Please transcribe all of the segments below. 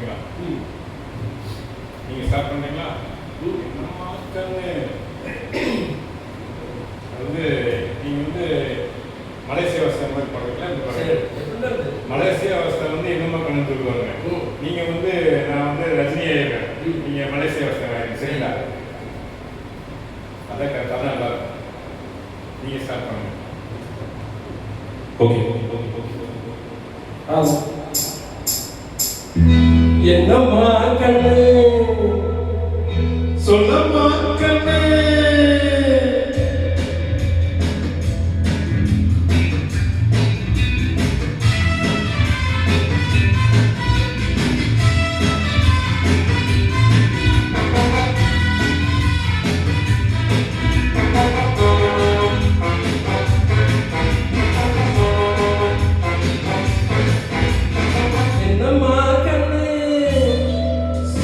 ஓகேங்களா? நீங்க ஸ்டார்ட் பண்ணீங்களா? என்னம்மா கண்ணு அது நீங்க மலேசியா அவஸ்தை மாதிரி பாடுறீங்களா? இந்த பாடுங்க மலேசியா அவஸ்தை என்னம்மா கண்ணு சொல்லுவாங்க. நீங்க நான் ரஜினி ஆயிருக்கேன், நீங்க மலேசியா அவஸ்தை ஆயிருங்க. சரிங்களா? அதான் கரெக்ட், அதான் நல்லா இருக்கும். நீங்க ஸ்டார்ட் பண்ணுங்க. ஓகே என்னம்மா கண்ணு சொல்லம்மா கண்ணு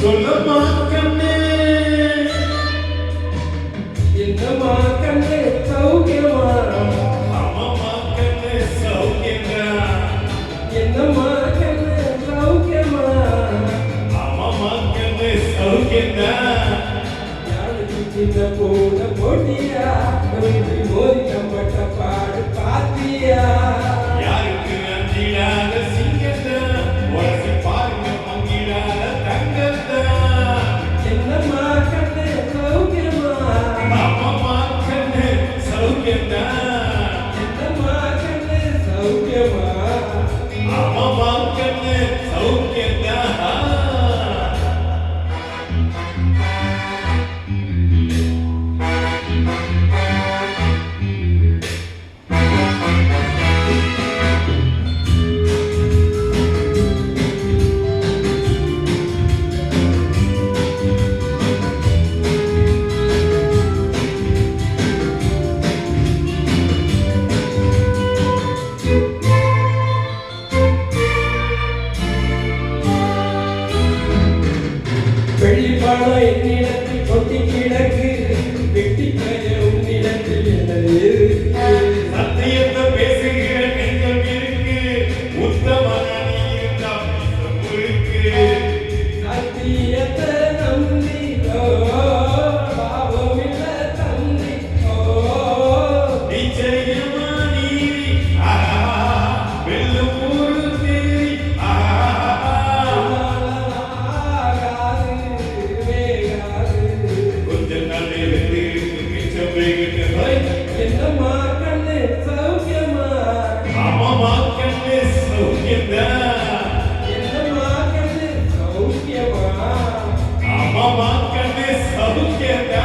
சொல்லம்மா கண்ணு என்னம்மா கண்ணு சௌக்கியமா? அம்மா கண்ணு சௌக்கியமா? என்னம்மா கண்ணு சௌக்கியமா? அம்மா கண்ணு சௌக்கியமா? யாருக்கு சின்ன போன போட்டியா மோதி கம்பட்ட பாடு பாத்தியா? யாருக்கு அஞ்சிடாத சிங்கத்தை உரசி பாருங்க பங்கிடாத தங்கத்தை. என்னம்மா கண்ணு சௌக்கியமா? அம்மா கண்ணு சௌக்கியமா? என்னம்மா கண்ணு சௌக்கியமா? அம்மா கண்ணு சௌக்கியமா? வெளிப்பாடம் என்னிடத்தில் கொட்டி கிடக்கு, வெட்டி கைய உன்னிடத்தில் என்னது? சத்தியத்தை பேசுகிற நெஞ்சம் இருக்கு, உத்தமனாக இருந்தா இருக்கு. சத்தியத்தை நம்பி பாவமில்ல தம்பி நிச்சயமா நீதி வெல்லும் ஒரு தேதி. கொஞ்ச நாள் இருந்து மிச்சம் போய்கிட்டு என்னம்மா கண்ணு சௌக்கியமா? அம்மா கண்ணு சௌக்கியந்தா? என்னம்மா கண்ணு சௌக்கியமா? அம்மா கண்ணு சௌக்கியந்தா?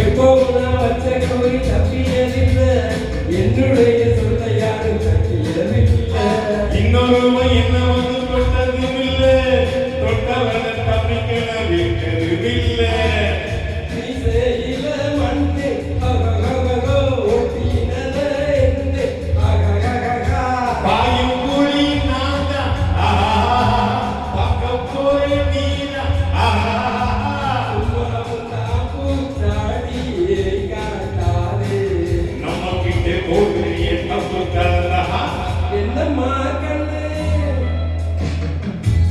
எப்போவும் நான் வச்ச கோரி தப்பியதில்லை, என்னுடைய சொல்ல யாரும் தப்பியதில்லை. இன்னொருவன் என்ன தொட்டதும் இல்லை, தொட்டவனை தப்பிக்கல விட்டதும் இல்லை. மீசையில மண்ணு ஒட்டினத என்று பாயும் கூலி நான் தான், பார்க்க போய் நீதான். பூச்சாடியே காட்டாதே. நம்ம கிட்ட போகிறிய தப்பு தரதா? என்னம்மா கண்ணு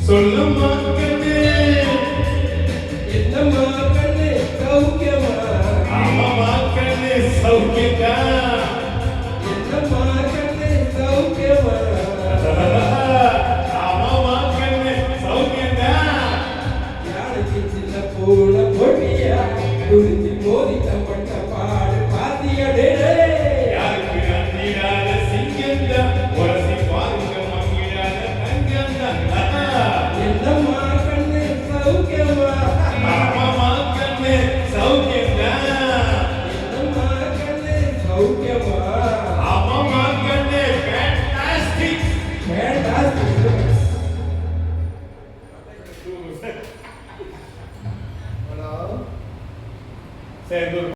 சொல்லுமா கண்ணு? என்னம்மா கண்ணு சௌக்கியமா? அம்மா கண்ணு சௌக்கியமா? என்னம்மா கண்ணு சௌக்கியமா? அம்மா கண்ணு சௌக்கியமா? யாருக்கு சின்ன பூன போட்டியா குறிஞ்சி மோதி கம்பட்ட பாடு பாத்தியடே? யாருக்கு அஞ்சிடாத சிங்கந்தா உரசி பாருங்க மங்கிடாத தங்கந்தா. என்னம்மா சரி, இது ஒரு